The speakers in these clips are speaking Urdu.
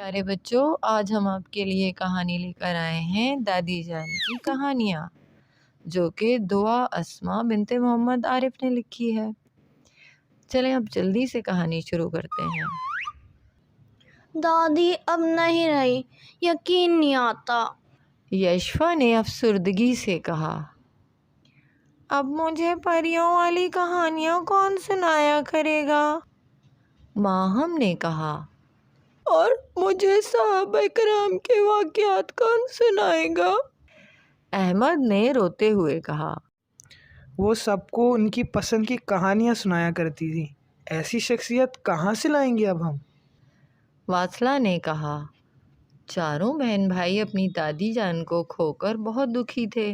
پیارے بچوں، آج ہم آپ کے لیے کہانی لے کر آئے ہیں دادی جان کی کہانیاں، جو کہ دعا اسماء بنت محمد عارف نے لکھی ہے۔ چلیں اب جلدی سے کہانی شروع کرتے ہیں۔ دادی اب نہیں رہی، یقین نہیں آتا۔ یشفا نے افسردگی سے کہا، اب مجھے پریوں والی کہانیاں کون سنایا کرے گا؟ ماہم نے کہا، اور مجھے صحابہ کرام کے واقعات کون سنائے گا؟ احمد نے روتے ہوئے کہا، وہ سب کو ان کی پسند کی کہانیاں سنایا کرتی تھی، ایسی شخصیت کہاں سے لائیں گے اب ہم؟ واصلہ نے کہا، چاروں بہن بھائی اپنی دادی جان کو کھو کر بہت دکھی تھے۔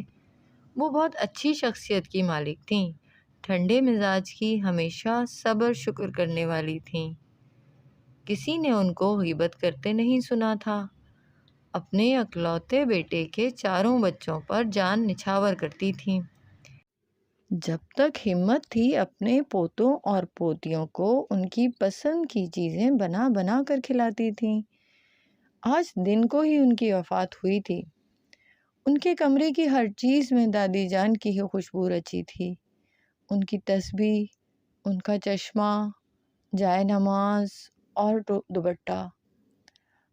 وہ بہت اچھی شخصیت کی مالک تھیں، ٹھنڈے مزاج کی، ہمیشہ صبر شکر کرنے والی تھیں۔ کسی نے ان کو غیبت کرتے نہیں سنا تھا۔ اپنے اکلوتے بیٹے کے چاروں بچوں پر جان نچھاور کرتی تھیں۔ جب تک ہمت تھی اپنے پوتوں اور پوتیوں کو ان کی پسند کی چیزیں بنا بنا کر کھلاتی تھیں۔ آج دن کو ہی ان کی وفات ہوئی تھی۔ ان کے کمرے کی ہر چیز میں دادی جان کی ہی خوشبو رچی تھی۔ ان کی تسبیح، ان کا چشمہ، جائے نماز اور دوپٹہ۔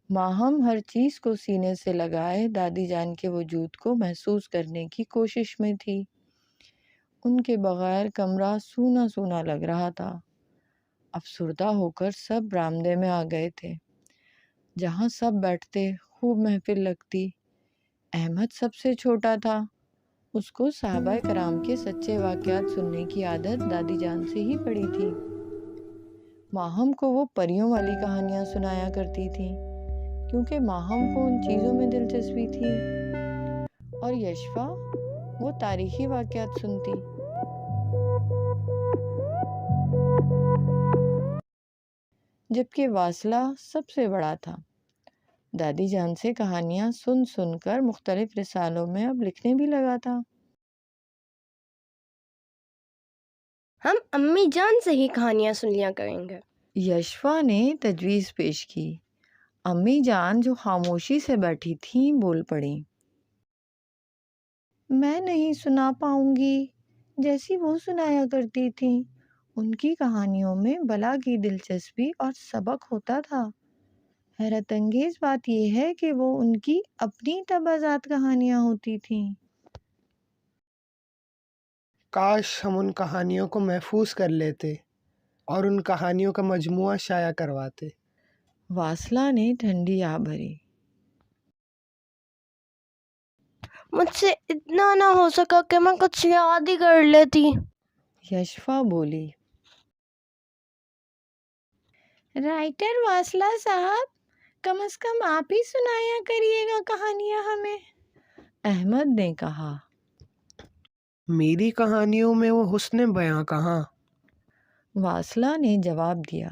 ماہم ہر چیز کو سینے سے لگائے دادی جان کے وجود کو محسوس کرنے کی کوشش میں تھی۔ ان کے بغیر کمرہ سونا سونا لگ رہا تھا۔ افسردہ ہو کر سب برآمدے میں آ گئے تھے، جہاں سب بیٹھتے خوب محفل لگتی۔ احمد سب سے چھوٹا تھا۔ اس کو صحابہ کرام کے سچے واقعات سننے کی عادت دادی جان سے ہی پڑی تھی۔ ماہم کو وہ پریوں والی کہانیاں سنایا کرتی تھی، کیونکہ ماہم کو ان چیزوں میں دلچسپی تھی، اور یشفا وہ تاریخی واقعات سنتی۔ جبکہ واصلہ سب سے بڑا تھا۔ دادی جان سے کہانیاں سن سن کر مختلف رسالوں میں اب لکھنے بھی لگا تھا۔ ہم امی جان سے ہی کہانیاں سن لیا کریں گے۔ یشفا نے تجویز پیش کی۔ امی جان جو خاموشی سے بیٹھی تھیں بول پڑیں، میں نہیں سنا پاؤں گی جیسی وہ سنایا کرتی تھیں۔ ان کی کہانیوں میں بلا کی دلچسپی اور سبق ہوتا تھا۔ حیرت انگیز بات یہ ہے کہ وہ ان کی اپنی تبازات کہانیاں ہوتی تھیں۔ کاش ہم ان کہانیوں کو محفوظ کر لیتے اور ان کہانیوں کا مجموعہ شائع کرواتے۔ واصلہ نے ٹھنڈی آہ بھری، مجھ سے اتنا نہ ہو سکا کہ میں کچھ یاد ہی کر لیتی۔ یشفا بولی، رائٹر واصلہ صاحب، کم از کم آپ ہی سنایا کریے گا کہانیاں ہمیں۔ احمد نے کہا، میری کہانیوں میں وہ حسن بیاں کہاں؟ واصلہ نے جواب دیا،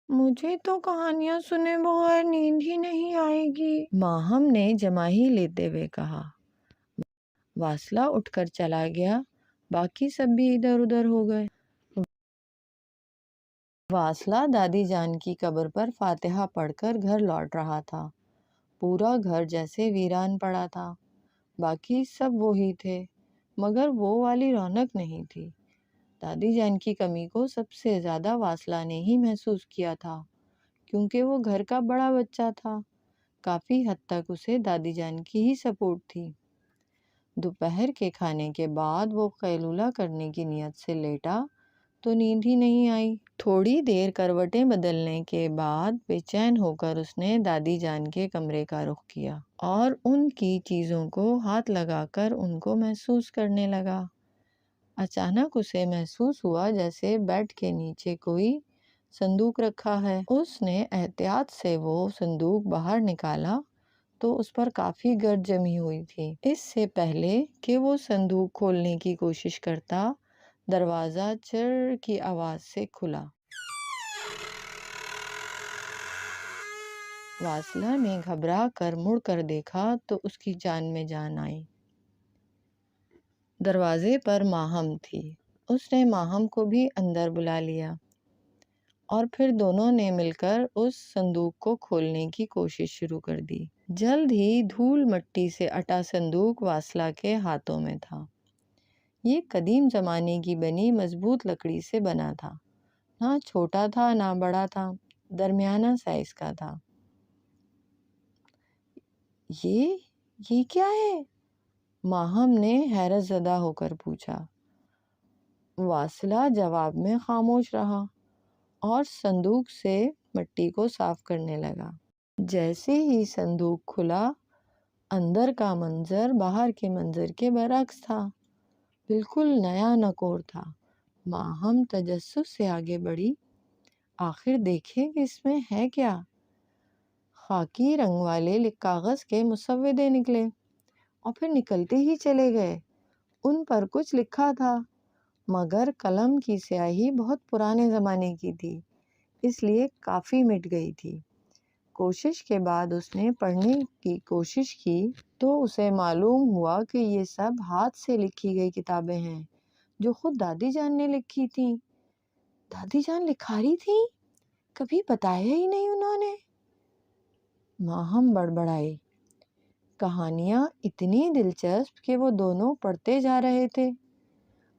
مجھے تو کہانیاں سنے بغیر نیند ہی نہیں آئے گی، ماہم نے جماہی لیتے ہوئے کہا۔ واصلہ اٹھ کر چلا گیا، باقی سب بھی ادھر ادھر ہو گئے۔ واصلہ دادی جان کی قبر پر فاتحہ پڑھ کر گھر لوٹ رہا تھا۔ پورا گھر جیسے ویران پڑا تھا۔ باقی سب وہی تھے، مگر وہ والی رونق نہیں تھی۔ دادی جان کی کمی کو سب سے زیادہ واصلہ نے ہی محسوس کیا تھا، کیونکہ وہ گھر کا بڑا بچہ تھا۔ کافی حد تک اسے دادی جان کی ہی سپورٹ تھی۔ دوپہر کے کھانے کے بعد وہ قیلولہ کرنے کی نیت سے لیٹا تو نیند ہی نہیں آئی۔ تھوڑی دیر کروٹیں بدلنے کے بعد بے چین ہو کر اس نے دادی جان کے کمرے کا رخ کیا اور ان کی چیزوں کو ہاتھ لگا کر ان کو محسوس کرنے لگا۔ اچانک اسے محسوس ہوا جیسے بیڈ کے نیچے کوئی صندوق رکھا ہے۔ اس نے احتیاط سے وہ صندوق باہر نکالا تو اس پر کافی گرد جمی ہوئی تھی۔ اس سے پہلے کہ وہ صندوق کھولنے کی کوشش کرتا، دروازہ چر کی آواز سے کھلا۔ واصلہ نے گھبرا کر مڑ کر دیکھا تو اس کی جان میں جان آئی۔ دروازے پر ماہم تھی۔ اس نے ماہم کو بھی اندر بلا لیا اور پھر دونوں نے مل کر اس صندوق کو کھولنے کی کوشش شروع کر دی۔ جلد ہی دھول مٹی سے اٹا صندوق واصلہ کے ہاتھوں میں تھا۔ یہ قدیم زمانے کی بنی مضبوط لکڑی سے بنا تھا، نہ چھوٹا تھا نہ بڑا تھا، درمیانہ سائز کا تھا۔ یہ کیا ہے؟ ماہم نے حیرت زدہ ہو کر پوچھا۔ واصلہ جواب میں خاموش رہا اور صندوق سے مٹی کو صاف کرنے لگا۔ جیسے ہی صندوق کھلا، اندر کا منظر باہر کے منظر کے برعکس تھا، بالکل نیا نکور تھا۔ ماہم تجسس سے آگے بڑھی، آخر دیکھے کہ اس میں ہے کیا۔ خاکی رنگ والے کاغذ کے مسودے نکلے اور پھر نکلتے ہی چلے گئے۔ ان پر کچھ لکھا تھا، مگر قلم کی سیاہی بہت پرانے زمانے کی تھی، اس لیے کافی مٹ گئی تھی۔ کوشش کے بعد اس نے پڑھنے کی کوشش کی تو اسے معلوم ہوا کہ یہ سب ہاتھ سے لکھی گئی کتابیں ہیں جو خود دادی جان نے لکھی تھیں۔ دادی جان لکھاری تھیں؟ کبھی بتایا ہی نہیں انہوں نے۔ ماہم بڑبڑائی۔ کہانیاں اتنی دلچسپ کہ وہ دونوں پڑھتے جا رہے تھے،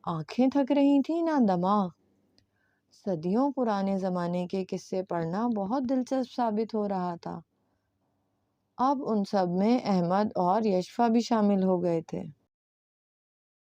آنکھیں تھک رہی تھیں نہ دماغ۔ صدیوں پرانے زمانے کے قصے پڑھنا بہت دلچسپ ثابت ہو رہا تھا۔ اب ان سب میں احمد اور یشفا بھی شامل ہو گئے تھے۔